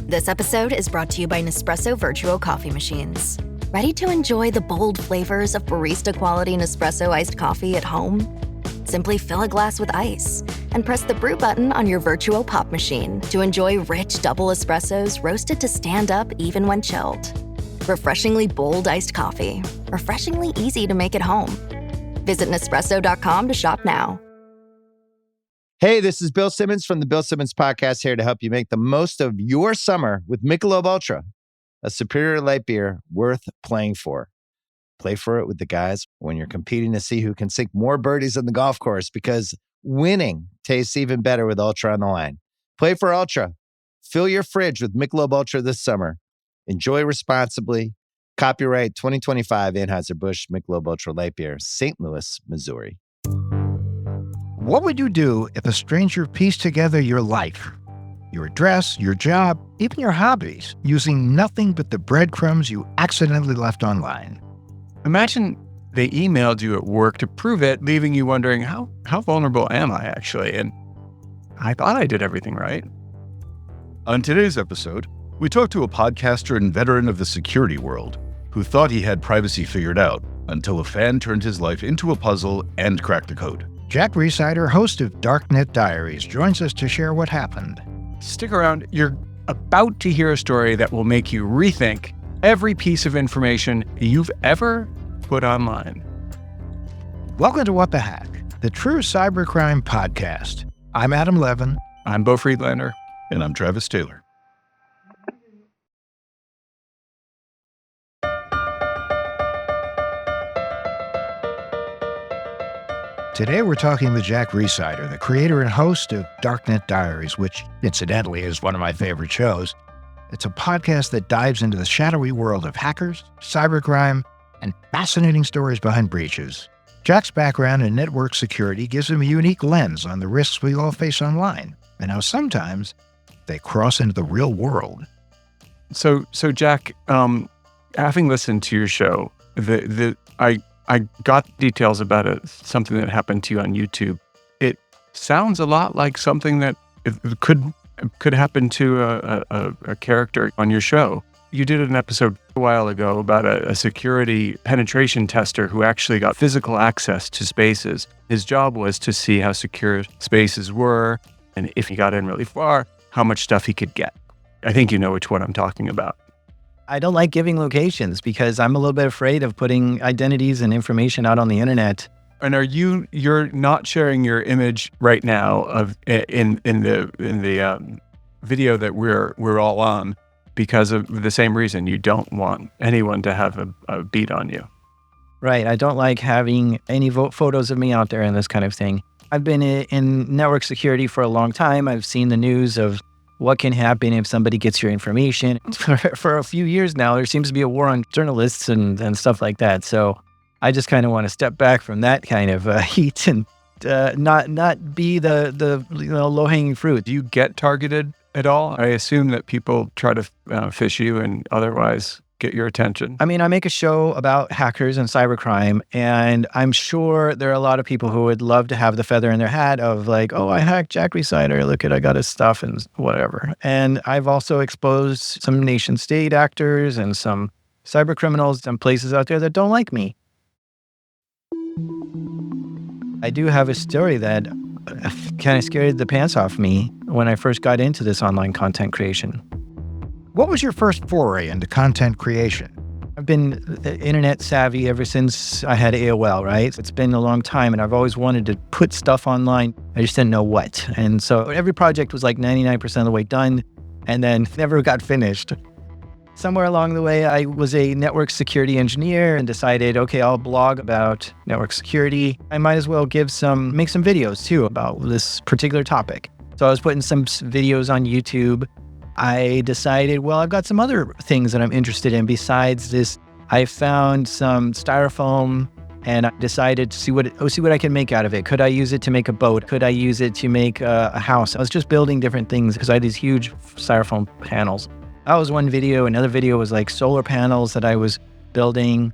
This episode is brought to you by Nespresso Virtual Coffee Machines. Ready to enjoy the bold flavors of barista-quality Nespresso iced coffee at home? Simply fill a glass with ice and press the brew button on your virtual pop machine to enjoy rich double espressos roasted to stand up even when chilled. Refreshingly bold iced coffee. Refreshingly easy to make at home. Visit Nespresso.com to shop now. Hey, this is Bill Simmons from the Bill Simmons Podcast, here to help you make the most of your summer with Michelob Ultra, a superior light beer worth playing for. Play for it with the guys when you're competing to see who can sink more birdies on the golf course, because winning tastes even better with Ultra on the line. Play for Ultra. Fill your fridge with Michelob Ultra this summer. Enjoy responsibly. Copyright 2025 Anheuser-Busch Michelob Ultra Light Beer, St. Louis, Missouri. What would you do if a stranger pieced together your life, your address, your job, even your hobbies, using nothing but the breadcrumbs you accidentally left online? Imagine they emailed you at work to prove it, leaving you wondering, how vulnerable am I actually? And I thought I did everything right. On today's episode, we talk to a podcaster and veteran of the security world who thought he had privacy figured out until a fan turned his life into a puzzle and cracked the code. Jack Rhysider, host of Darknet Diaries, joins us to share what happened. Stick around. You're about to hear a story that will make you rethink every piece of information you've ever put online. Welcome to What the Hack, the true cybercrime podcast. I'm Adam Levin. I'm Beau Friedlander. And I'm Travis Taylor. Today we're talking with Jack Rhysider, the creator and host of Darknet Diaries, which incidentally is one of my favorite shows. It's a podcast that dives into the shadowy world of hackers, cybercrime, and fascinating stories behind breaches. Jack's background in network security gives him a unique lens on the risks we all face online, and how sometimes they cross into the real world. So Jack, having listened to your show, I got details about something that happened to you on YouTube. It sounds a lot like something that could happen to a character on your show. You did an episode a while ago about a security penetration tester who actually got physical access to spaces. His job was to see how secure spaces were, and if he got in really far, how much stuff he could get. I think you know which one I'm talking about. I don't like giving locations because I'm a little bit afraid of putting identities and information out on the internet. And you're not sharing your image right now of in the video that we're all on because of the same reason. You don't want anyone to have a beat on you. Right. I don't like having any photos of me out there and this kind of thing. I've been in network security for a long time. I've seen the news of what can happen if somebody gets your information. For a few years now, there seems to be a war on journalists and stuff like that. So I just kind of want to step back from that kind of heat and not be the low-hanging fruit. Do you get targeted at all? I assume that people try to phish you and otherwise get your attention. I mean, I make a show about hackers and cybercrime, and I'm sure there are a lot of people who would love to have the feather in their hat of like, oh, I hacked Jack Rhysider, look I got his stuff and whatever. And I've also exposed some nation state actors and some cyber criminals and places out there that don't like me. I do have a story that kind of scared the pants off me when I first got into this online content creation. What was your first foray into content creation? I've been internet savvy ever since I had AOL, right? It's been a long time, and I've always wanted to put stuff online. I just didn't know what. And so every project was like 99% of the way done, and then never got finished. Somewhere along the way, I was a network security engineer and decided, okay, I'll blog about network security. I might as well make some videos too about this particular topic. So I was putting some videos on YouTube. I decided, well, I've got some other things that I'm interested in besides this. I found some styrofoam and I decided to see what I can make out of it. Could I use it to make a boat? Could I use it to make a house? I was just building different things because I had these huge styrofoam panels. That was one video. Another video was like solar panels that I was building,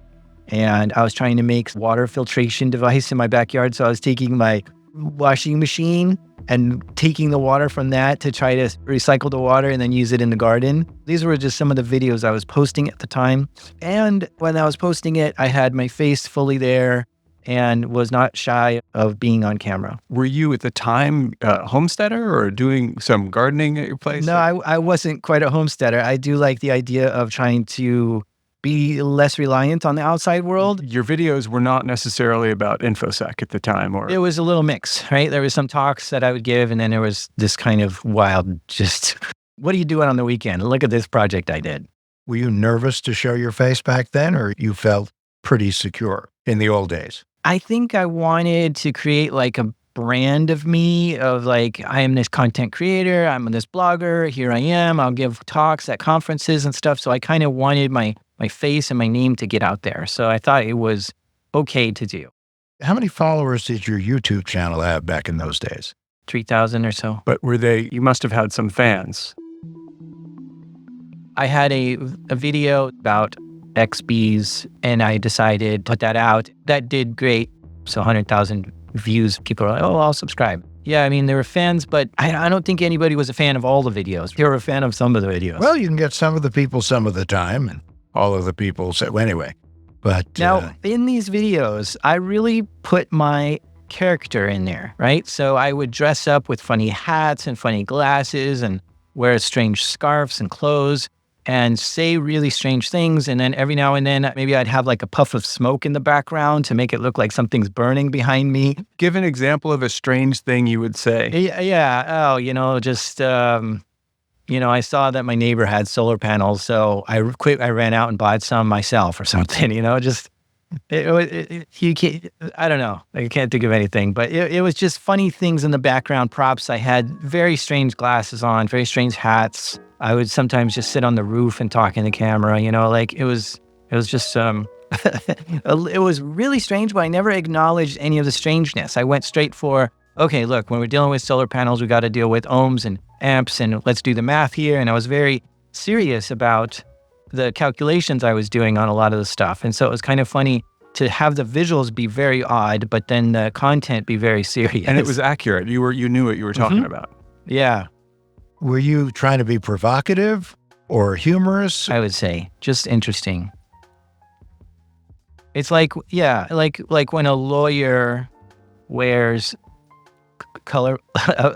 and I was trying to make water filtration device in my backyard. So I was taking my washing machine and taking the water from that to try to recycle the water and then use it in the garden. These were just some of the videos I was posting at the time. And when I was posting it, I had my face fully there and was not shy of being on camera. Were you at the time a homesteader or doing some gardening at your place? No, I wasn't quite a homesteader. I do like the idea of trying to be less reliant on the outside world. Your videos were not necessarily about InfoSec at the time, or It was a little mix, right? There was some talks that I would give, and then there was this kind of wild, just, what are you doing on the weekend? Look at this project I did. Were you nervous to show your face back then, or you felt pretty secure in the old days? I think I wanted to create like a brand of me, of like, I am this content creator, I'm this blogger, here I am, I'll give talks at conferences and stuff. So I kind of wanted my face and my name to get out there. So I thought it was okay to do. How many followers did your YouTube channel have back in those days? 3,000 or so. but you must have had some fans. I had a video about XBs and I decided to put that out. That did great. So 100,000 views. People are like, oh, I'll subscribe. Yeah, I mean, there were fans, but I don't think anybody was a fan of all the videos. They were a fan of some of the videos. Well, you can get some of the people some of the time, and all of the people say, well, anyway. But now, in these videos, I really put my character in there, right? So I would dress up with funny hats and funny glasses and wear strange scarves and clothes and say really strange things. And then every now and then, maybe I'd have like a puff of smoke in the background to make it look like something's burning behind me. Give an example of a strange thing you would say. Yeah. Oh, just... I saw that my neighbor had solar panels, so I ran out and bought some myself or something, I don't know. I can't think of anything, but it was just funny things in the background, props. I had very strange glasses on, very strange hats. I would sometimes just sit on the roof and talk in the camera, it was just, it was really strange, but I never acknowledged any of the strangeness. I went straight for, okay, look, when we're dealing with solar panels, we got to deal with ohms and amps, and let's do the math here. And I was very serious about the calculations I was doing on a lot of the stuff. And so it was kind of funny to have the visuals be very odd, but then the content be very serious. And it was accurate. You knew what you were talking about. Yeah. were you trying to be provocative or humorous? I would say just interesting. It's like, yeah, like when a lawyer wears color,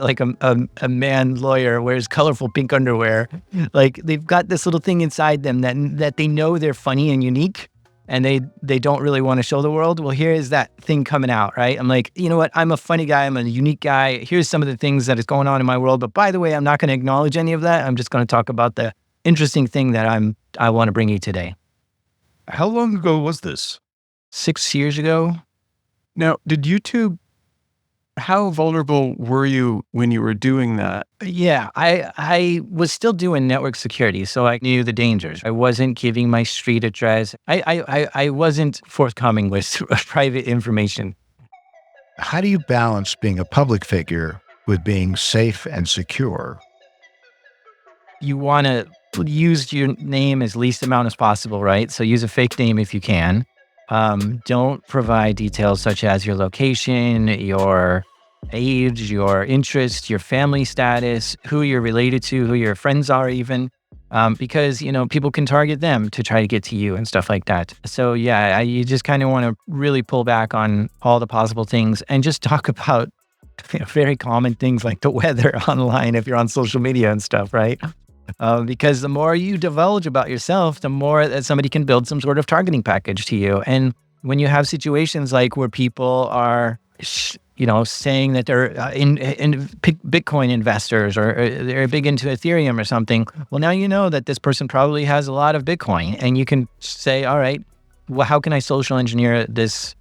like a man lawyer wears colorful pink underwear. Like they've got this little thing inside them that they know they're funny and unique, and they don't really want to show the world. Well, here is that thing coming out, right? I'm like, you know what? I'm a funny guy. I'm a unique guy. Here's some of the things that is going on in my world. But by the way, I'm not going to acknowledge any of that. I'm just going to talk about the interesting thing that I want to bring you today. How long ago was this? 6 years ago. Now, did YouTube, how vulnerable were you when you were doing that? Yeah, I was still doing network security, so I knew the dangers. I wasn't giving my street address. I wasn't forthcoming with private information. How do you balance being a public figure with being safe and secure? You want to use your name as least amount as possible, right? So use a fake name if you can. Don't provide details such as your location, your age, your interest, your family status, who you're related to, who your friends are even, because, people can target them to try to get to you and stuff like that. So yeah, you just kind of want to really pull back on all the possible things and just talk about very common things like the weather online if you're on social media and stuff, right? Because the more you divulge about yourself, the more that somebody can build some sort of targeting package to you. And when you have situations like where people are, saying that they're in Bitcoin investors or they're big into Ethereum or something, well, now you know that this person probably has a lot of Bitcoin, and you can say, all right, well, how can I social engineer this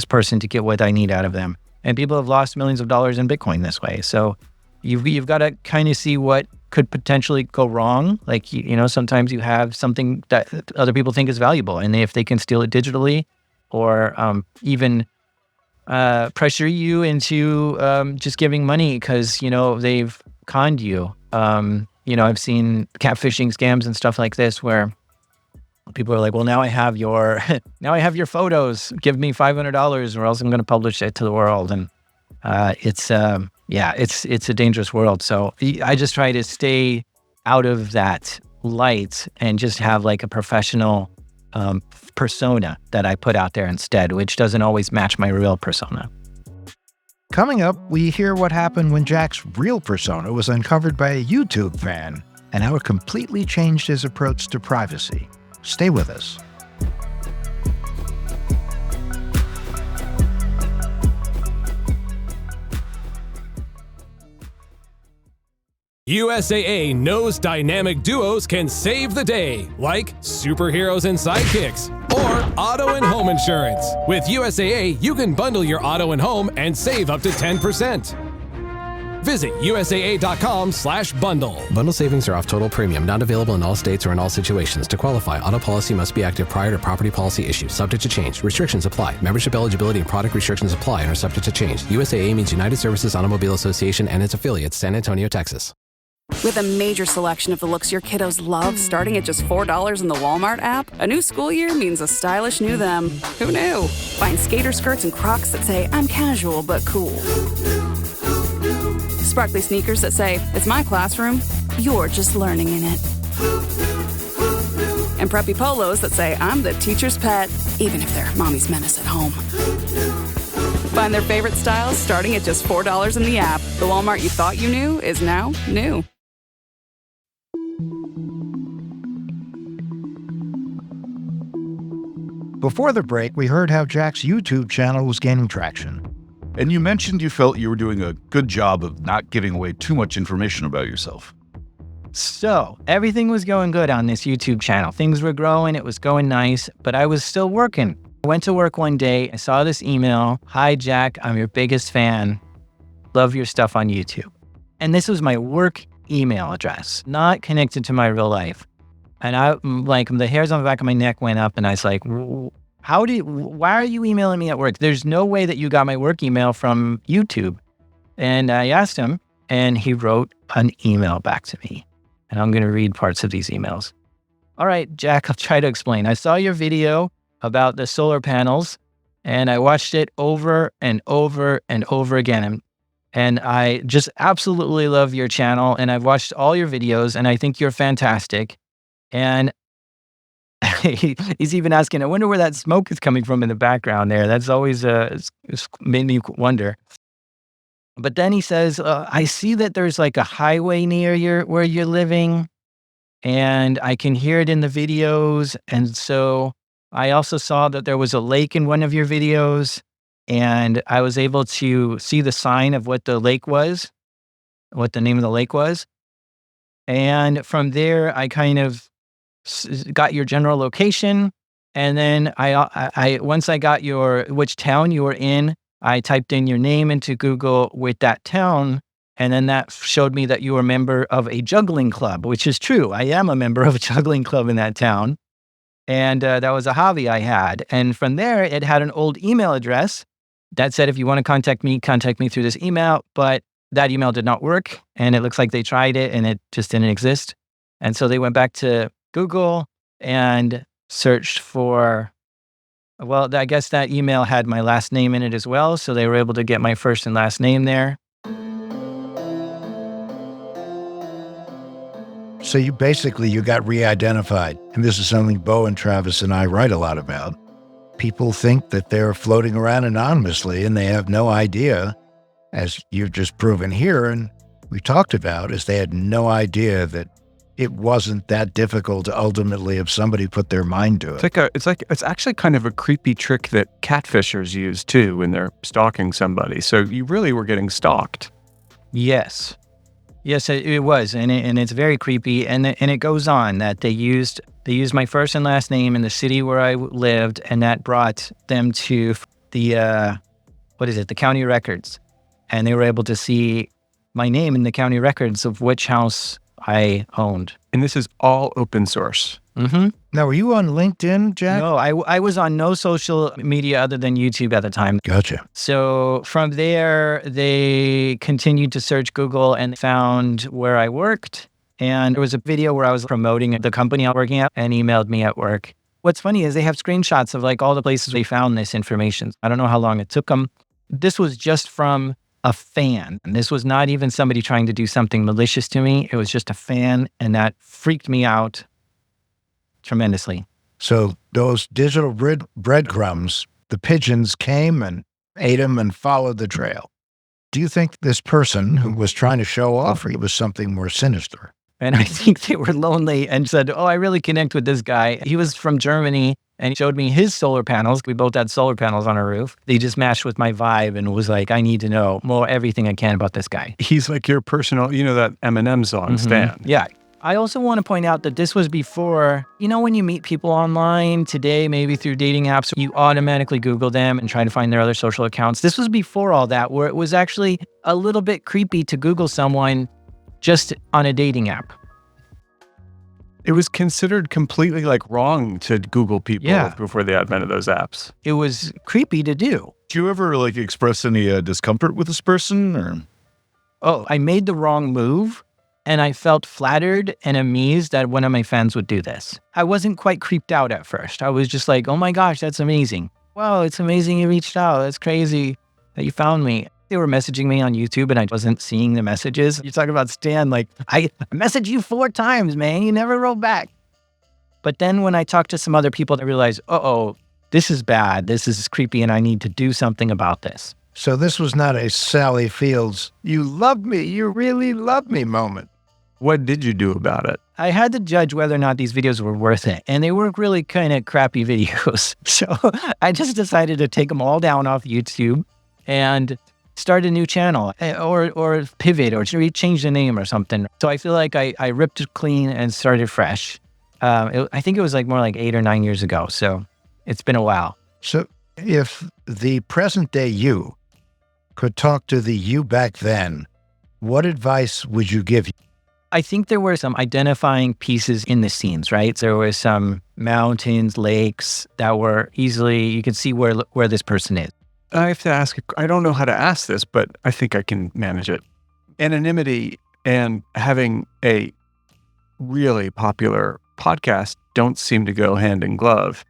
person to get what I need out of them? And people have lost millions of dollars in Bitcoin this way. So you've got to kind of see what could potentially go wrong. Like, sometimes you have something that other people think is valuable, and if they can steal it digitally or even pressure you into just giving money because, they've conned you. I've seen catfishing scams and stuff like this where people are like, well, now I have your photos. Give me $500 or else I'm going to publish it to the world. And It's a dangerous world. So I just try to stay out of that light and just have like a professional persona that I put out there instead, which doesn't always match my real persona. Coming up, we hear what happened when Jack's real persona was uncovered by a YouTube fan and how it completely changed his approach to privacy. Stay with us. USAA knows dynamic duos can save the day, like superheroes and sidekicks, or auto and home insurance. With USAA, you can bundle your auto and home and save up to 10%. Visit USAA.com/bundle. Bundle savings are off total premium, not available in all states or in all situations. To qualify, auto policy must be active prior to property policy issue, subject to change. Restrictions apply. Membership eligibility and product restrictions apply and are subject to change. USAA means United Services Automobile Association and its affiliates, San Antonio, Texas. With a major selection of the looks your kiddos love, starting at just $4 in the Walmart app, a new school year means a stylish new them. Who knew? Find skater skirts and Crocs that say, I'm casual but cool. Sparkly sneakers that say, it's my classroom, you're just learning in it. And preppy polos that say, I'm the teacher's pet, even if they're mommy's menace at home. Find their favorite styles starting at just $4 in the app. The Walmart you thought you knew is now new. Before the break, we heard how Jack's YouTube channel was gaining traction. And you mentioned you felt you were doing a good job of not giving away too much information about yourself. So everything was going good on this YouTube channel. Things were growing, it was going nice, but I was still working. I went to work one day, I saw this email. Hi, Jack, I'm your biggest fan. Love your stuff on YouTube. And this was my work email address, not connected to my real life. And I, like, the hairs on the back of my neck went up and I was like, why are you emailing me at work? There's no way that you got my work email from YouTube. And I asked him and he wrote an email back to me. And I'm going to read parts of these emails. All right, Jack, I'll try to explain. I saw your video about the solar panels and I watched it over and over and over again. And I just absolutely love your channel and I've watched all your videos and I think you're fantastic. And he's even asking, I wonder where that smoke is coming from in the background there. That's always it's made me wonder. But then he says, I see that there's like a highway near where you're living and I can hear it in the videos. And so I also saw that there was a lake in one of your videos and I was able to see the sign of what the lake was, what the name of the lake was. And from there, I kind of got your general location. And then I once I got which town you were in, I typed in your name into Google with that town. And then that showed me that you were a member of a juggling club, which is true. I am a member of a juggling club in that town. And that was a hobby I had. And from there, it had an old email address that said, if you want to contact me through this email. But that email did not work. And it looks like they tried it and it just didn't exist. And so they went back to Google and searched for, well, I guess that email had my last name in it as well. So they were able to get my first and last name there. So you got re-identified. And this is something Beau and Travis and I write a lot about. People think that they're floating around anonymously and they have no idea, as you've just proven here and we talked about, is they had no idea that it wasn't that difficult to ultimately, if somebody put their mind to it. It's actually kind of a creepy trick that catfishers use too when they're stalking somebody. So you really were getting stalked. Yes, it was, and it's very creepy. And it goes on that they used my first and last name in the city where I lived, and that brought them to the the county records, and they were able to see my name in the county records of which house I owned. And this is all open source. Mm-hmm. Now, were you on LinkedIn, Jack? No, I was on no social media other than YouTube at the time. Gotcha. So from there, they continued to search Google and found where I worked. And there was a video where I was promoting the company I was working at and emailed me at work. What's funny is they have screenshots of like all the places they found this information. I don't know how long it took them. This was just from a fan. And this was not even somebody trying to do something malicious to me. It was just a fan, and that freaked me out tremendously. So those digital breadcrumbs, the pigeons came and ate them and followed the trail. Do you think this person who was trying to show off, or it was something more sinister? And I think they were lonely and said, oh, I really connect with this guy. He was from Germany and he showed me his solar panels. We both had solar panels on our roof. They just matched with my vibe and was like, I need to know more, everything I can about this guy. He's like your personal, that Eminem song, Stan. Yeah. I also want to point out that this was before, when you meet people online today, maybe through dating apps, you automatically Google them and try to find their other social accounts. This was before all that, where it was actually a little bit creepy to Google someone just on a dating app. It was considered completely wrong to Google people before the advent of those apps. It was creepy to do. Do you ever express any discomfort with this person, or? Oh, I made the wrong move. And I felt flattered and amazed that one of my fans would do this. I wasn't quite creeped out at first. I was just like, oh my gosh, that's amazing. Wow, it's amazing you reached out. That's crazy that you found me. They were messaging me on YouTube and I wasn't seeing the messages. You're talking about Stan, I messaged you 4 times, man. You never wrote back. But then when I talked to some other people, I realized, this is bad. This is creepy and I need to do something about this. So this was not a Sally Fields, you love me, you really love me moment. What did you do about it? I had to judge whether or not these videos were worth it. And they were really kind of crappy videos. So I just decided to take them all down off YouTube and start a new channel or pivot or change the name or something. So I feel like I ripped it clean and started fresh. I think it was more like 8 or 9 years ago. So it's been a while. So if the present day you could talk to the you back then, what advice would you give? I think there were some identifying pieces in the scenes, right? There were some mountains, lakes that were easily, you could see where this person is. I have to ask, I don't know how to ask this, but I think I can manage it. Anonymity and having a really popular podcast don't seem to go hand in glove.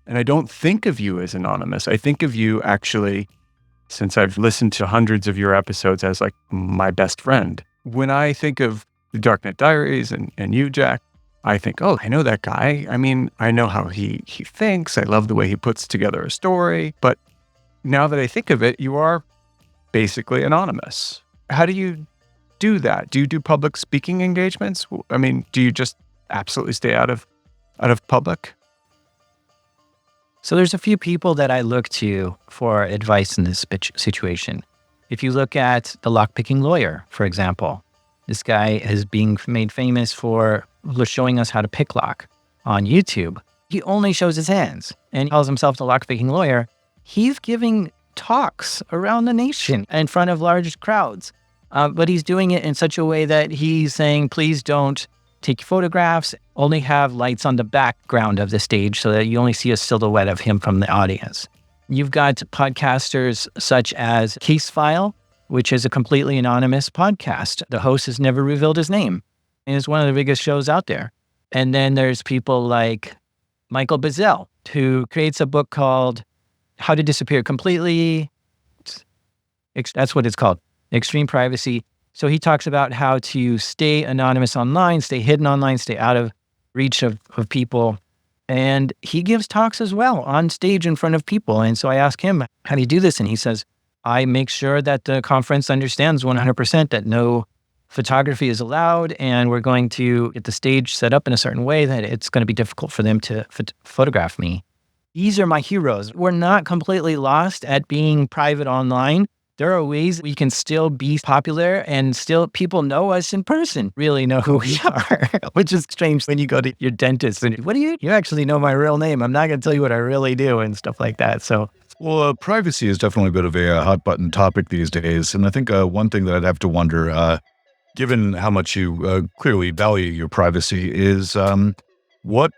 And I don't think of you as anonymous. I think of you actually, since I've listened to hundreds of your episodes, as my best friend. When I think of the Darknet Diaries and you, Jack, I think, I know that guy. I mean, I know how he thinks. I love the way he puts together a story. But now that I think of it, you are basically anonymous. How do you do that? Do you do public speaking engagements? I mean, do you just absolutely stay out of public? So there's a few people that I look to for advice in this situation. If you look at the lockpicking lawyer, for example, this guy is being made famous for showing us how to pick lock on YouTube. He only shows his hands and calls himself the lockpicking lawyer. He's giving talks around the nation in front of large crowds, but he's doing it in such a way that he's saying, please don't take photographs, only have lights on the background of the stage so that you only see a silhouette of him from the audience. You've got podcasters such as Case File, which is a completely anonymous podcast. The host has never revealed his name. And it's one of the biggest shows out there. And then there's people like Michael Bazell, who creates a book called How to Disappear Completely. That's what it's called, Extreme Privacy. So he talks about how to stay anonymous online, stay hidden online, stay out of reach of people. And he gives talks as well on stage in front of people. And so I ask him, how do you do this? And he says, I make sure that the conference understands 100% that no photography is allowed, and we're going to get the stage set up in a certain way that it's going to be difficult for them to photograph me. These are my heroes. We're not completely lost at being private online. There are ways we can still be popular and still people know us in person, really know who we are, which is strange when you go to your dentist and you actually know my real name. I'm not going to tell you what I really do and stuff like that. So. Well, privacy is definitely a bit of a hot button topic these days. And I think one thing that I'd have to wonder, given how much you clearly value your privacy, is what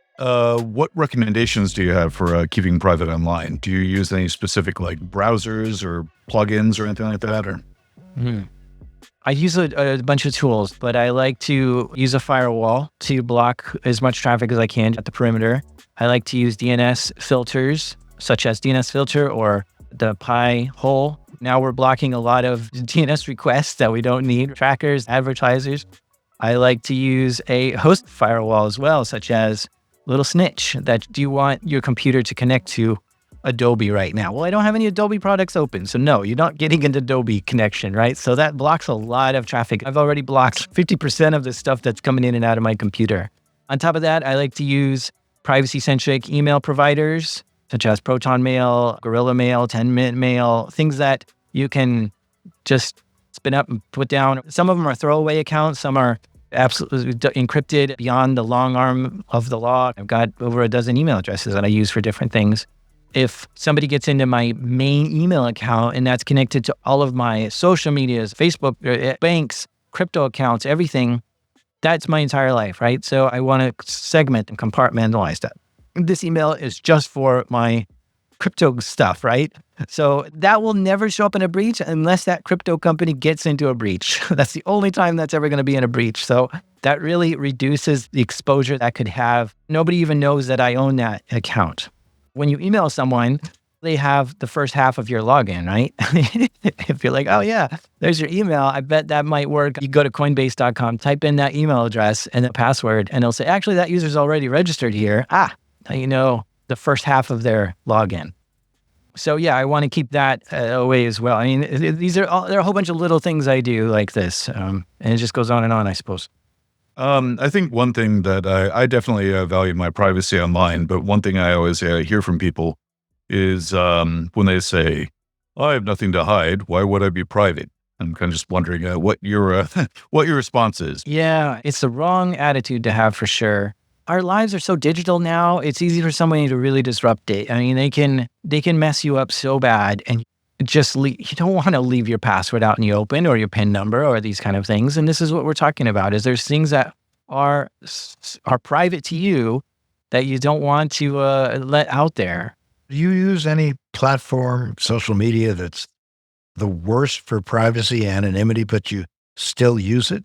recommendations do you have for keeping private online? Do you use any specific browsers or plugins or anything like that? Or I use a bunch of tools, but I like to use a firewall to block as much traffic as I can at the perimeter. I like to use DNS filters, such as DNS Filter or the Pi-hole Now we're blocking a lot of DNS requests that we don't need, trackers, advertisers. I like to use a host firewall as well, such as Little Snitch. Do you want your computer to connect to Adobe right now? Well, I don't have any Adobe products open. So no, you're not getting an Adobe connection, right? So that blocks a lot of traffic. I've already blocked 50% of the stuff that's coming in and out of my computer. On top of that, I like to use privacy-centric email providers, such as Proton Mail, Gorilla Mail, 10-Minute Mail, things that you can just spin up and put down. Some of them are throwaway accounts. Some are absolutely encrypted beyond the long arm of the law. I've got over a dozen email addresses that I use for different things. If somebody gets into my main email account and that's connected to all of my social medias, Facebook, banks, crypto accounts, everything, that's my entire life, right? So I want to segment and compartmentalize that. This email is just for my crypto stuff, right? So that will never show up in a breach unless that crypto company gets into a breach. That's the only time that's ever going to be in a breach. So that really reduces the exposure that could have. Nobody even knows that I own that account. When you email someone, they have the first half of your login, right? If you're like, oh yeah, there's your email, I bet that might work. You go to Coinbase.com, type in that email address and the password, and it'll say, actually, that user's already registered here. Now you know the first half of their login. So yeah, I want to keep that away as well. I mean, there are a whole bunch of little things I do like this, and it just goes on and on, I suppose. I think one thing that I definitely value my privacy online, but one thing I always hear from people is when they say, I have nothing to hide, why would I be private? I'm kind of just wondering what your response is. Yeah, it's the wrong attitude to have for sure. Our lives are so digital now, it's easy for somebody to really disrupt it. I mean, they can mess you up so bad, and you don't want to leave your password out in the open or your PIN number or these kind of things. And this is what we're talking about, is there's things that are private to you that you don't want to let out there. Do you use any platform, social media that's the worst for privacy, anonymity, but you still use it?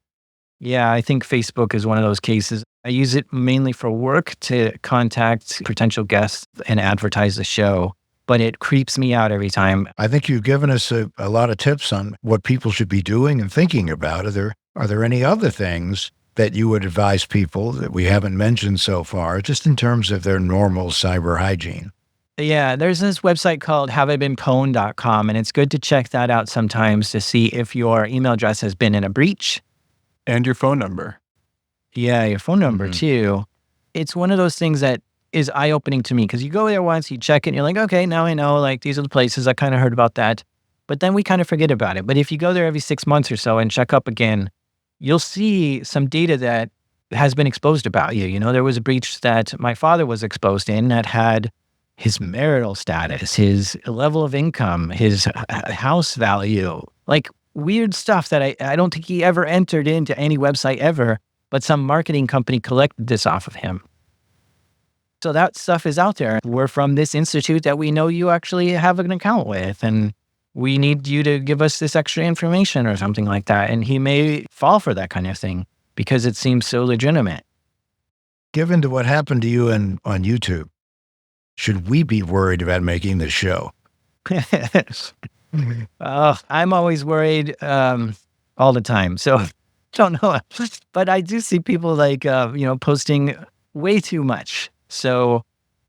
Yeah, I think Facebook is one of those cases. I use it mainly for work to contact potential guests and advertise the show, but it creeps me out every time. I think you've given us a lot of tips on what people should be doing and thinking about. Are there any other things that you would advise people that we haven't mentioned so far, just in terms of their normal cyber hygiene? Yeah, there's this website called haveibeenpwned.com, and it's good to check that out sometimes to see if your email address has been in a breach. And your phone number. Yeah, your phone number too. It's one of those things that is eye-opening to me, because you go there once, you check it, and you're like, okay, now I know, like, these are the places, I kind of heard about that. But then we kind of forget about it. But if you go there every 6 months or so and check up again, you'll see some data that has been exposed about you. You know, there was a breach that my father was exposed in that had his marital status, his level of income, his house value, like weird stuff that I don't think he ever entered into any website ever, but some marketing company collected this off of him. So that stuff is out there. We're from this institute that we know you actually have an account with, and we need you to give us this extra information or something like that. And he may fall for that kind of thing because it seems so legitimate. Given to what happened to you on YouTube, should we be worried about making this show? I'm always worried all the time. So don't know. But I do see people like, posting way too much. So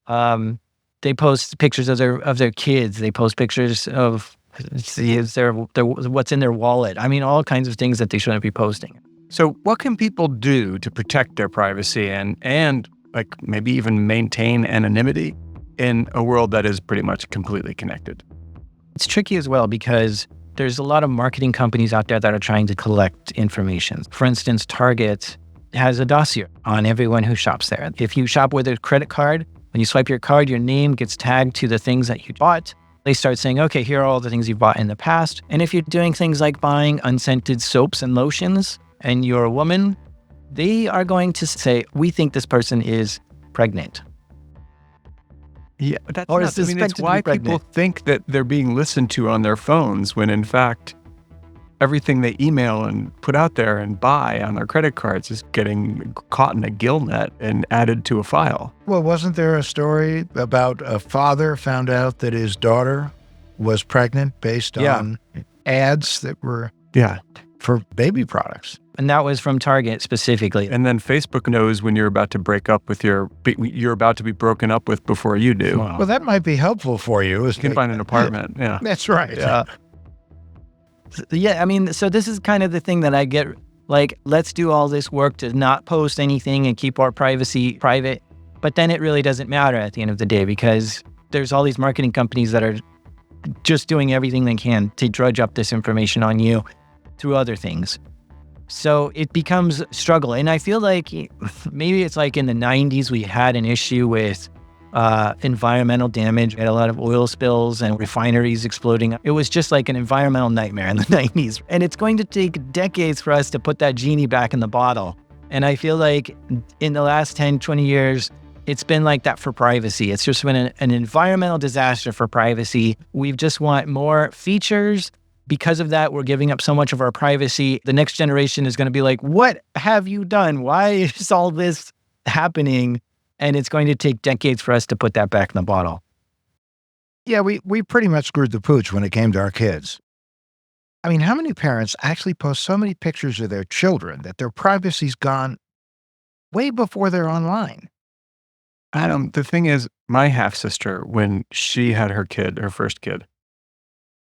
they post pictures of their kids. They post pictures of their what's in their wallet. I mean, all kinds of things that they shouldn't be posting. So what can people do to protect their privacy and like maybe even maintain anonymity in a world that is pretty much completely connected? It's tricky as well because there's a lot of marketing companies out there that are trying to collect information. For instance, Target has a dossier on everyone who shops there. If you shop with a credit card, when you swipe your card, your name gets tagged to the things that you bought. They start saying, okay, here are all the things you bought in the past. And if you're doing things like buying unscented soaps and lotions and you're a woman, they are going to say, we think this person is pregnant. Yeah, but it's why people think that they're being listened to on their phones when in fact, everything they email and put out there and buy on their credit cards is getting caught in a gill net and added to a file. Well, wasn't there a story about a father found out that his daughter was pregnant based on ads that were for baby products. And that was from Target specifically. And then Facebook knows when you're about to break up with you're about to be broken up with before you do. Wow. Well, that might be helpful for you. You can find an apartment. Yeah. That's right. Yeah, I mean, so this is kind of the thing that I get, like, let's do all this work to not post anything and keep our privacy private. But then it really doesn't matter at the end of the day, because there's all these marketing companies that are just doing everything they can to drudge up this information on you through other things. So it becomes a struggle. And I feel like maybe it's like in the 90s, we had an issue with environmental damage. We had a lot of oil spills and refineries exploding. It was just like an environmental nightmare in the 90s. And it's going to take decades for us to put that genie back in the bottle. And I feel like in the last 10, 20 years, it's been like that for privacy. It's just been an environmental disaster for privacy. We just want more features. Because of that, we're giving up so much of our privacy. The next generation is going to be like, what have you done? Why is all this happening? And it's going to take decades for us to put that back in the bottle. Yeah, we pretty much screwed the pooch when it came to our kids. I mean, how many parents actually post so many pictures of their children that their privacy's gone way before they're online? Adam, the thing is, my half-sister, when she had her first kid,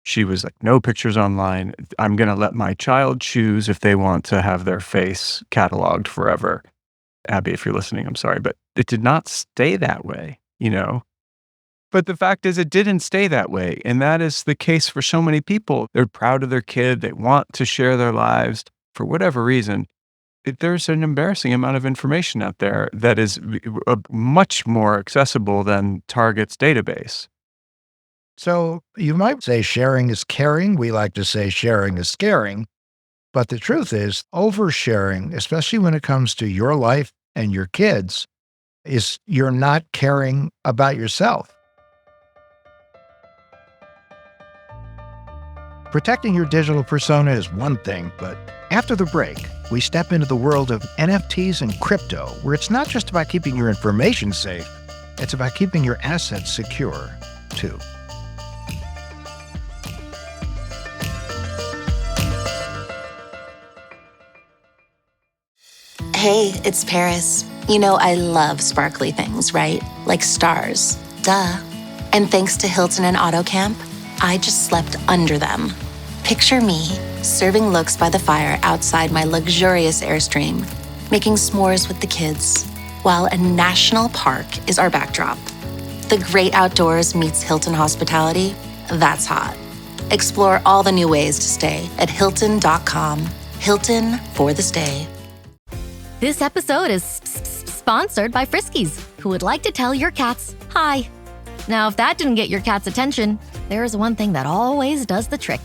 she was like, no pictures online. I'm going to let my child choose if they want to have their face cataloged forever. Abby, if you're listening, I'm sorry, but it did not stay that way, But the fact is, it didn't stay that way. And that is the case for so many people. They're proud of their kid. They want to share their lives for whatever reason. There's an embarrassing amount of information out there that is much more accessible than Target's database. So you might say sharing is caring. We like to say sharing is scaring. But the truth is, oversharing, especially when it comes to your life and your kids, is you're not caring about yourself. Protecting your digital persona is one thing, but after the break, we step into the world of NFTs and crypto, where it's not just about keeping your information safe, it's about keeping your assets secure, too. Hey, it's Paris. You know I love sparkly things, right? Like stars. Duh. And thanks to Hilton and AutoCamp, I just slept under them. Picture me, serving looks by the fire outside my luxurious Airstream, making s'mores with the kids, while a national park is our backdrop. The great outdoors meets Hilton hospitality. That's hot. Explore all the new ways to stay at Hilton.com. Hilton for the stay. This episode is sponsored by Friskies, who would like to tell your cats hi. Now, if that didn't get your cat's attention, there is one thing that always does the trick.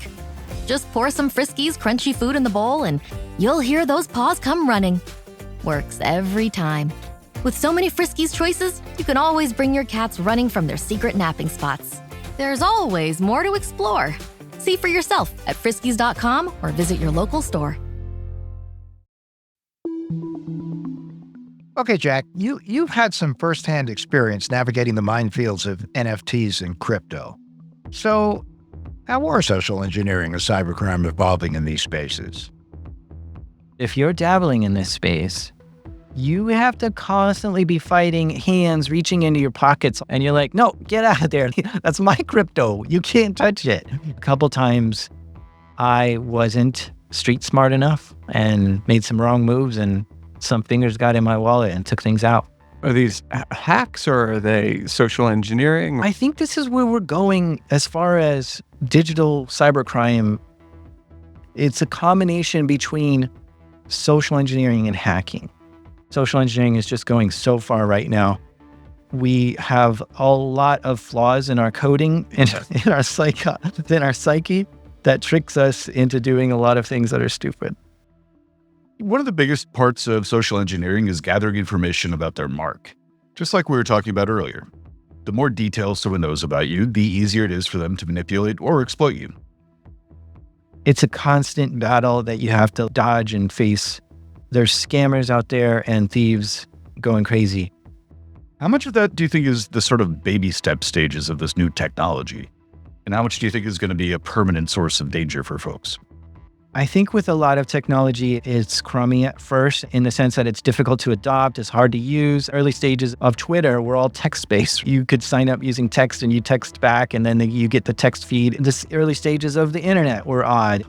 Just pour some Friskies crunchy food in the bowl and you'll hear those paws come running. Works every time. With so many Friskies choices, you can always bring your cats running from their secret napping spots. There's always more to explore. See for yourself at friskies.com or visit your local store. Okay, Jack, you've had some firsthand experience navigating the minefields of NFTs and crypto. So, how are social engineering and cybercrime evolving in these spaces? If you're dabbling in this space, you have to constantly be fighting hands reaching into your pockets. And you're like, no, get out of there. That's my crypto. You can't touch it. A couple times I wasn't street smart enough and made some wrong moves, and some fingers got in my wallet and took things out. Are these hacks or are they social engineering? I think this is where we're going as far as digital cybercrime. It's a combination between social engineering and hacking. Social engineering is just going so far right now. We have a lot of flaws in our coding, in our psyche that tricks us into doing a lot of things that are stupid. One of the biggest parts of social engineering is gathering information about their mark. Just like we were talking about earlier. The more details someone knows about you, the easier it is for them to manipulate or exploit you. It's a constant battle that you have to dodge and face. There's scammers out there and thieves going crazy. How much of that do you think is the sort of baby step stages of this new technology? And how much do you think is going to be a permanent source of danger for folks? I think with a lot of technology, it's crummy at first in the sense that it's difficult to adopt, it's hard to use. Early stages of Twitter were all text-based. You could sign up using text and you text back and then you get the text feed. The early stages of the internet were odd.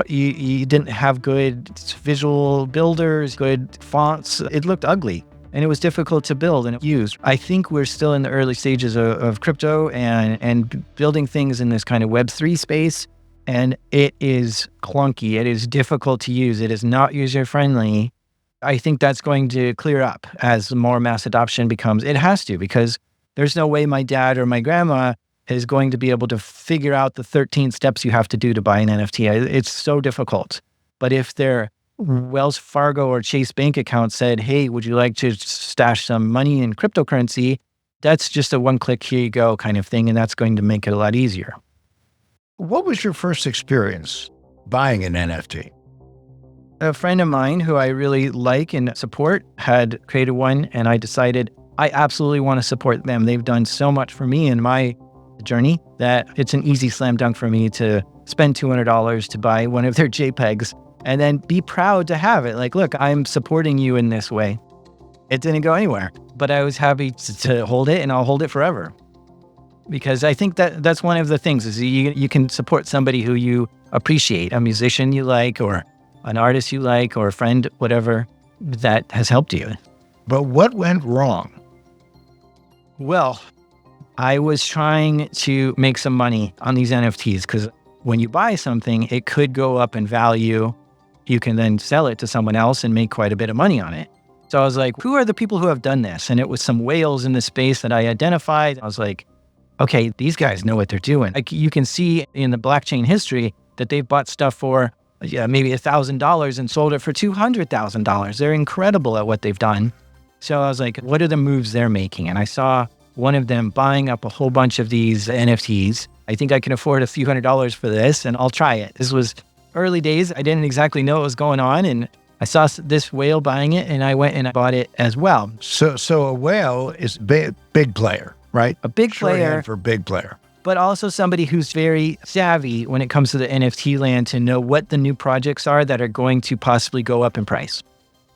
You didn't have good visual builders, good fonts. It looked ugly and it was difficult to build and use. I think we're still in the early stages of crypto and building things in this kind of Web3 space. And it is clunky. It is difficult to use. It is not user-friendly. I think that's going to clear up as more mass adoption becomes. It has to, because there's no way my dad or my grandma is going to be able to figure out the 13 steps you have to do to buy an NFT. It's so difficult. But if their Wells Fargo or Chase Bank account said, hey, would you like to stash some money in cryptocurrency? That's just a one-click, here you go kind of thing, and that's going to make it a lot easier. What was your first experience buying an NFT? A friend of mine who I really like and support had created one, and I decided I absolutely want to support them. They've done so much for me in my journey that it's an easy slam dunk for me to spend $200 to buy one of their JPEGs and then be proud to have it. Like, look, I'm supporting you in this way. It didn't go anywhere, but I was happy to hold it, and I'll hold it forever. Because I think that's one of the things is you can support somebody who you appreciate, a musician you like, or an artist you like, or a friend, whatever, that has helped you. But what went wrong? Well, I was trying to make some money on these NFTs because when you buy something, it could go up in value. You can then sell it to someone else and make quite a bit of money on it. So I was like, who are the people who have done this? And it was some whales in the space that I identified. I was like, okay, these guys know what they're doing. Like you can see in the blockchain history that they've bought stuff for maybe $1,000 and sold it for $200,000. They're incredible at what they've done. So I was like, what are the moves they're making? And I saw one of them buying up a whole bunch of these NFTs. I think I can afford a few $100s for this, and I'll try it. This was early days. I didn't exactly know what was going on, and I saw this whale buying it, and I went and I bought it as well. So a whale is big player, right? A big player. Shorthand for big player. But also somebody who's very savvy when it comes to the NFT land to know what the new projects are that are going to possibly go up in price.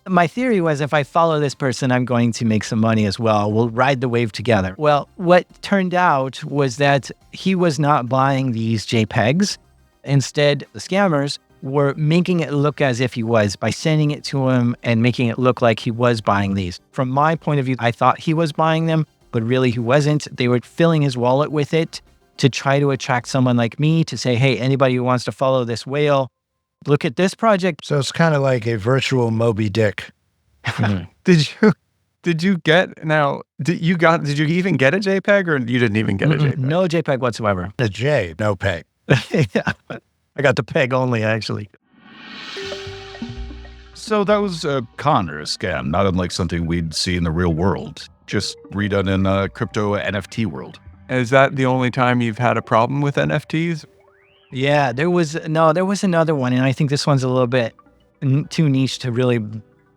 My theory was if I follow this person, I'm going to make some money as well. We'll ride the wave together. Well, what turned out was that he was not buying these JPEGs. Instead, the scammers were making it look as if he was by sending it to him and making it look like he was buying these. From my point of view, I thought he was buying them, but really he wasn't. They were filling his wallet with it to try to attract someone like me to say, hey, anybody who wants to follow this whale, look at this project. So it's kind of like a virtual Moby Dick. Did you even get a JPEG, or you didn't even get a JPEG? No JPEG whatsoever. A J, no peg. Yeah, I got the peg only, actually. So that was a con or a scam, not unlike something we'd see in the real world, just redone in a crypto NFT world. Is that the only time you've had a problem with NFTs? Yeah, there was another one, and I think this one's a little bit too niche to really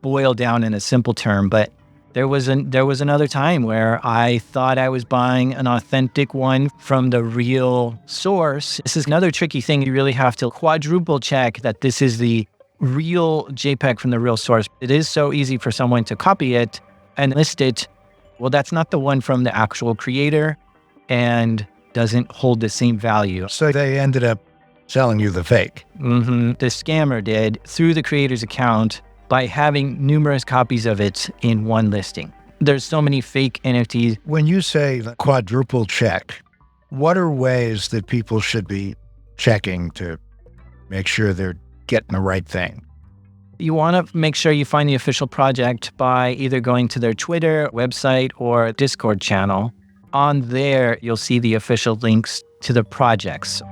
boil down in a simple term, but there was another time where I thought I was buying an authentic one from the real source. This is another tricky thing. You really have to quadruple check that this is the real JPEG from the real source. It is so easy for someone to copy it and list it. Well, that's not the one from the actual creator and doesn't hold the same value. So they ended up selling you the fake. The scammer did through the creator's account by having numerous copies of it in one listing. There's so many fake NFTs. When you say quadruple check, what are ways that people should be checking to make sure they're getting the right thing? You want to make sure you find the official project by either going to their Twitter, website, or Discord channel. On there, you'll see the official links to the projects.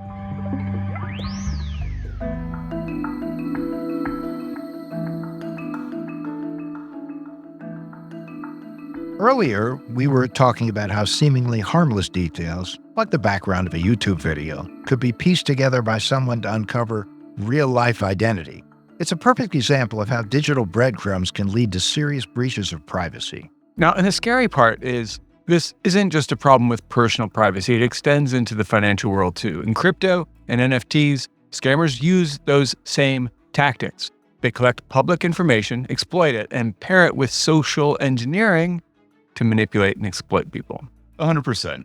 Earlier, we were talking about how seemingly harmless details, like the background of a YouTube video, could be pieced together by someone to uncover real-life identity. It's a perfect example of how digital breadcrumbs can lead to serious breaches of privacy. Now, and the scary part is This isn't just a problem with personal privacy. It extends into the financial world too. In crypto and NFTs, scammers use those same tactics. They collect public information, exploit it, and pair it with social engineering to manipulate and exploit people. 100%.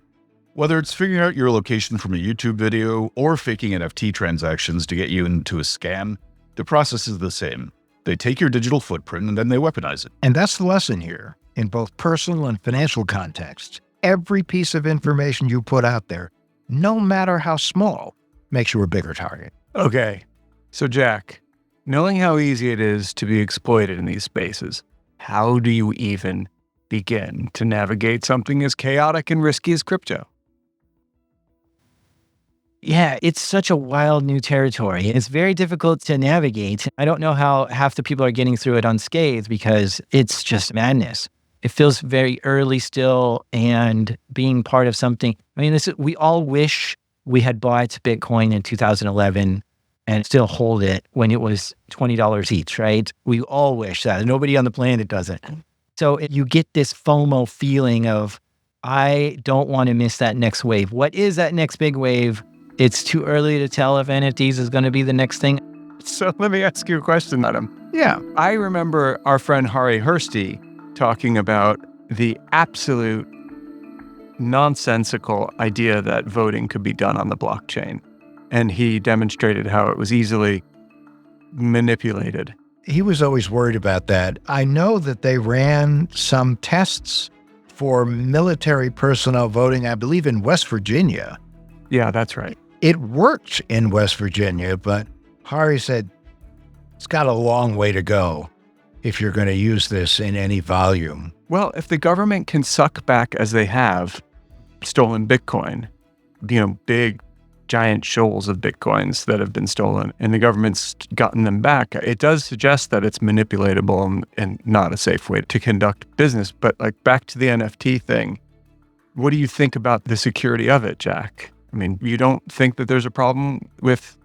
Whether it's figuring out your location from a YouTube video or faking NFT transactions to get you into a scam, the process is the same. They take your digital footprint and then they weaponize it. And that's the lesson here. In both personal and financial contexts, every piece of information you put out there, no matter how small, makes you a bigger target. Okay, so Jack, knowing how easy it is to be exploited in these spaces, how do you even begin to navigate something as chaotic and risky as crypto? Yeah, it's such a wild new territory. It's very difficult to navigate. I don't know how half the people are getting through it unscathed because it's just madness. It feels very early still, and being part of something. I mean, we all wish we had bought Bitcoin in 2011 and still hold it when it was $20 each, right? We all wish that. Nobody on the planet does it. So you get this FOMO feeling of, I don't want to miss that next wave. What is that next big wave? It's too early to tell if NFTs is going to be the next thing. So let me ask you a question, Adam. Yeah. I remember our friend Hari Hursty talking about the absolute nonsensical idea that voting could be done on the blockchain. And he demonstrated how it was easily manipulated. He was always worried about that. I know that they ran some tests for military personnel voting, I believe in West Virginia. Yeah, that's right. It worked in West Virginia, but Hari said it's got a long way to go if you're going to use this in any volume. Well, if the government can suck back, as they have, stolen Bitcoin, big, giant shoals of Bitcoins that have been stolen, and the government's gotten them back, it does suggest that it's manipulatable and not a safe way to conduct business. But back to the NFT thing, what do you think about the security of it, Jack? I mean, you don't think that there's a problem with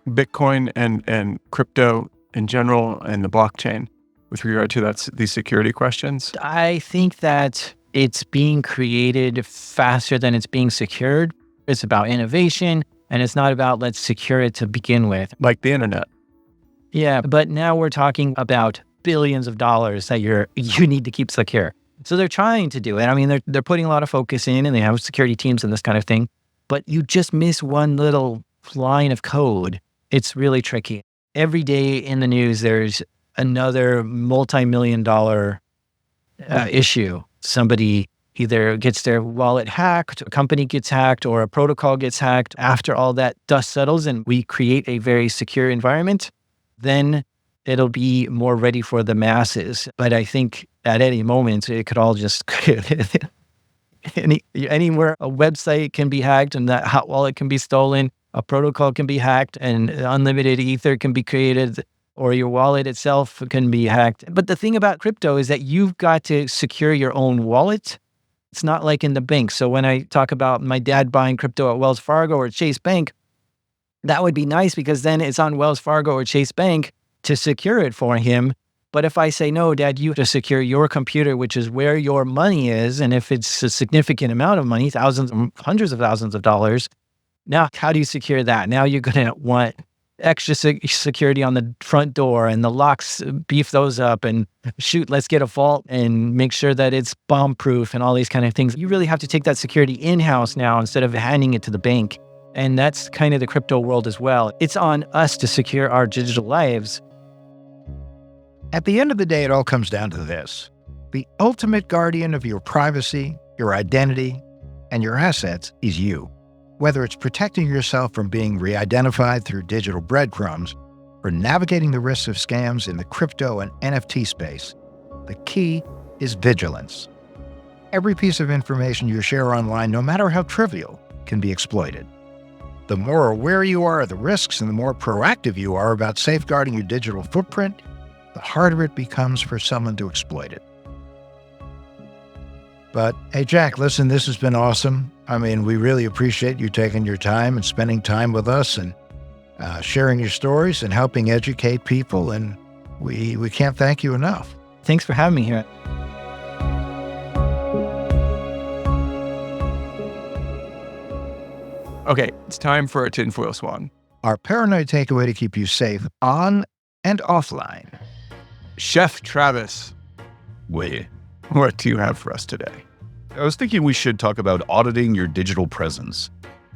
Bitcoin and crypto in general and the blockchain with regard to these security questions? I think that it's being created faster than it's being secured. It's about innovation, and it's not about let's secure it to begin with. Like the internet. Yeah, but now we're talking about billions of dollars that you need to keep secure. So they're trying to do it. I mean, they're putting a lot of focus in, and they have security teams and this kind of thing. But you just miss one little line of code. It's really tricky. Every day in the news, there's another multi-million-dollar issue. Somebody either gets their wallet hacked, a company gets hacked, or a protocol gets hacked. After all that dust settles and we create a very secure environment, then it'll be more ready for the masses. But I think at any moment, it could all just... Anywhere a website can be hacked and that hot wallet can be stolen, a protocol can be hacked and unlimited ether can be created, or your wallet itself can be hacked. But the thing about crypto is that you've got to secure your own wallet. It's not like in the bank. So when I talk about my dad buying crypto at Wells Fargo or Chase Bank, that would be nice because then it's on Wells Fargo or Chase Bank to secure it for him. But if I say, no, Dad, you have to secure your computer, which is where your money is, and if it's a significant amount of money, thousands, hundreds of thousands of dollars, now how do you secure that? Now you're going to want extra security on the front door and the locks, beef those up, and let's get a vault and make sure that it's bomb-proof and all these kind of things. You really have to take that security in-house now instead of handing it to the bank. And that's kind of the crypto world as well. It's on us to secure our digital lives. At the end of the day, it all comes down to this. The ultimate guardian of your privacy, your identity, and your assets is you. Whether it's protecting yourself from being re-identified through digital breadcrumbs or navigating the risks of scams in the crypto and NFT space, the key is vigilance. Every piece of information you share online, no matter how trivial, can be exploited. The more aware you are of the risks and the more proactive you are about safeguarding your digital footprint, the harder it becomes for someone to exploit it. But hey, Jack, listen, this has been awesome. I mean, we really appreciate you taking your time and spending time with us and sharing your stories and helping educate people. And we can't thank you enough. Thanks for having me here. Okay, it's time for a tinfoil swan. Our paranoid takeaway to keep you safe on and offline. Chef Travis, Wait, what do you have for us today? I was thinking we should talk about auditing your digital presence.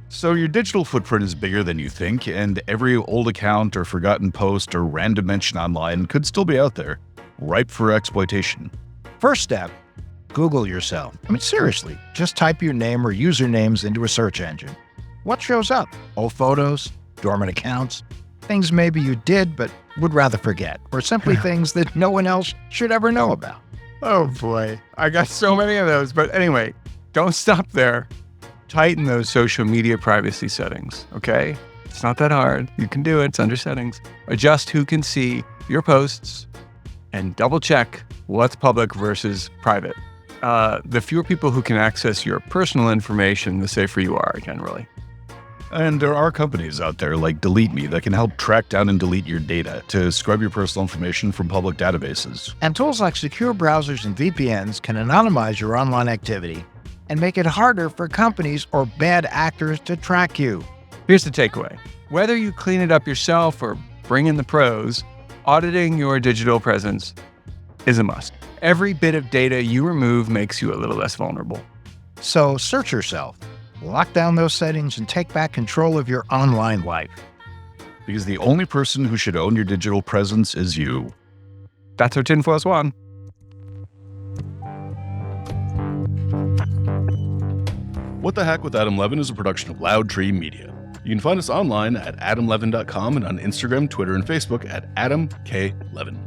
So your digital footprint is bigger than you think, and every old account or forgotten post or random mention online could still be out there, ripe for exploitation. First step, Google yourself. I mean, seriously, just type your name or usernames into a search engine. What shows up? Old photos, dormant accounts, things maybe you did but would rather forget, or simply things that no one else should ever know about. Oh boy, I got so many of those. But anyway, don't stop there. Tighten those social media privacy settings, okay? It's not that hard. You can do it. It's under settings. Adjust who can see your posts and double check what's public versus private. The fewer people who can access your personal information, the safer you are, generally. And there are companies out there like DeleteMe that can help track down and delete your data to scrub your personal information from public databases. And tools like secure browsers and VPNs can anonymize your online activity and make it harder for companies or bad actors to track you. Here's the takeaway. Whether you clean it up yourself or bring in the pros, auditing your digital presence is a must. Every bit of data you remove makes you a little less vulnerable. So search yourself, lock down those settings, and take back control of your online life. Because the only person who should own your digital presence is you. That's our tinfoil swan. What the Heck with Adam Levin is a production of Loud Tree Media. You can find us online at adamlevin.com and on Instagram, Twitter, and Facebook at Adam K. Levin.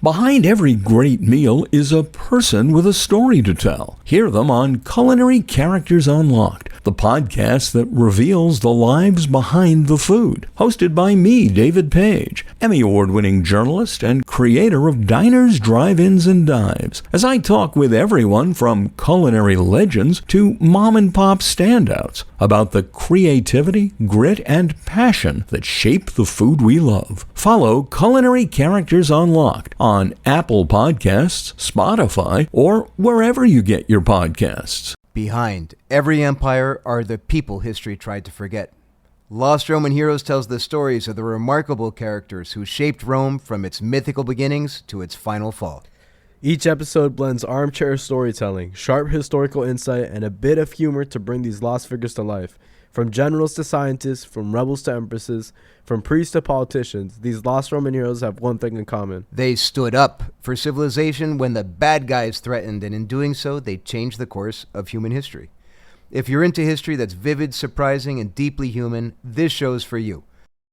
Behind every great meal is a person with a story to tell. Hear them on Culinary Characters Unlocked, the podcast that reveals the lives behind the food. Hosted by me, David Page, Emmy Award-winning journalist and creator of Diners, Drive-Ins, and Dives, as I talk with everyone from culinary legends to mom-and-pop standouts about the creativity, grit, and passion that shape the food we love. Follow Culinary Characters Unlocked on Apple Podcasts, Spotify, or wherever you get your podcasts. Behind every empire are the people history tried to forget. Lost Roman Heroes tells the stories of the remarkable characters who shaped Rome from its mythical beginnings to its final fall. Each episode blends armchair storytelling, sharp historical insight, and a bit of humor to bring these lost figures to life. From generals to scientists, from rebels to empresses, from priests to politicians, these lost Roman heroes have one thing in common. They stood up for civilization when the bad guys threatened, and in doing so, they changed the course of human history. If you're into history that's vivid, surprising, and deeply human, this show's for you.